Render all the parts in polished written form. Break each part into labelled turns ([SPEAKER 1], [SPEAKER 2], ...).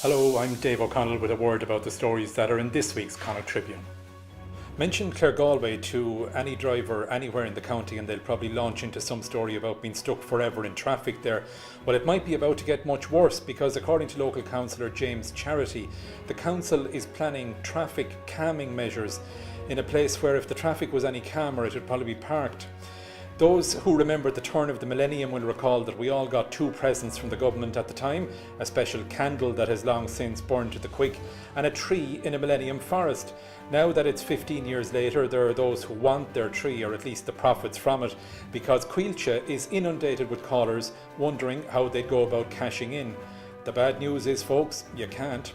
[SPEAKER 1] Hello, I'm Dave O'Connell with a word about the stories that are in this week's Connacht Tribune. Mention Claregalway to any driver anywhere in the county and they'll probably launch into some story about being stuck forever in traffic there. Well, it might be about to get much worse because according to local councillor James Charity, the council is planning traffic calming measures in a place where if the traffic was any calmer it would probably be parked. Those who remember the turn of the millennium will recall that we all got two presents from the government at the time, a special candle that has long since burned to the quick and a tree in a millennium forest. Now that it's 15 years later, there are those who want their tree or at least the profits from it because Cuilcha is inundated with callers wondering how they'd go about cashing in. The bad news is, folks, you can't.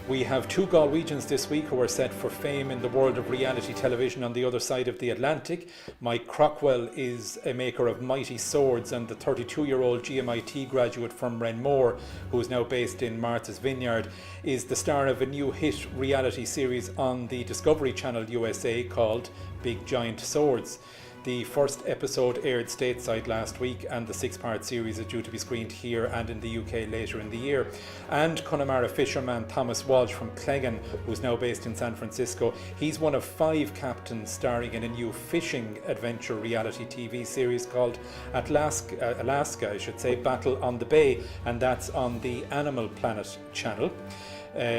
[SPEAKER 1] We have two Galwegians this week who are set for fame in the world of reality television on the other side of the Atlantic. Mike Crockwell is a maker of mighty swords, and the 32-year-old GMIT graduate from Renmore, who is now based in Martha's Vineyard, is the star of a new hit reality series on the Discovery Channel USA called Big Giant Swords. The first episode aired stateside last week and the 6-part series is due to be screened here and in the UK later in the year. And Connemara fisherman Thomas Walsh from Cleggan, who's now based in San Francisco, he's one of 5 captains starring in a new fishing adventure reality TV series called Alaska, Battle on the Bay, and that's on the Animal Planet channel.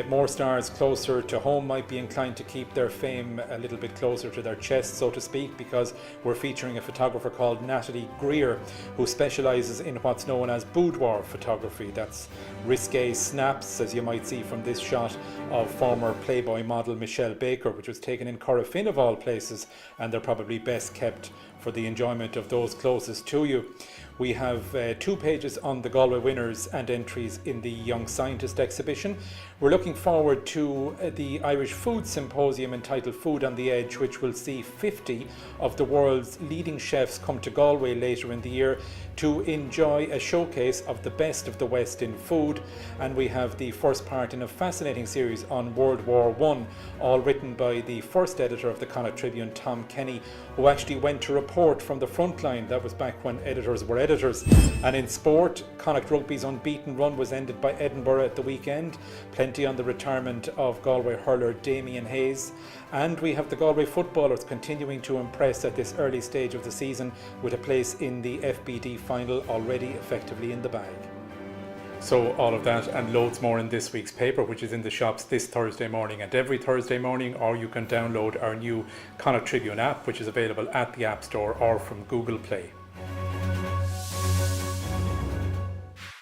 [SPEAKER 1] More stars closer to home might be inclined to keep their fame a little bit closer to their chest, so to speak, because we're featuring a photographer called Natalie Greer, who specialises in what's known as boudoir photography. That's risque snaps, as you might see from this shot of former Playboy model Michelle Baker, which was taken in Corofin of all places, and they're probably best kept for the enjoyment of those closest to you. We have 2 pages on the Galway winners and entries in the Young Scientist exhibition. We're looking forward to the Irish Food Symposium entitled Food on the Edge, which will see 50 of the world's leading chefs come to Galway later in the year to enjoy a showcase of the best of the West in food. And we have the first part in a fascinating series on World War I, all written by the first editor of the Connacht Tribune, Tom Kenny, who actually went to report from the front line. That was back when editors were editors. And in sport, Connacht Rugby's unbeaten run was ended by Edinburgh at the weekend. Plenty on the retirement of Galway hurler Damien Hayes. And we have the Galway footballers continuing to impress at this early stage of the season with a place in the FBD final already effectively in the bag. So all of that and loads more in this week's paper, which is in the shops this Thursday morning and every Thursday morning, or you can download our new Connacht Tribune app, which is available at the App Store or from Google Play.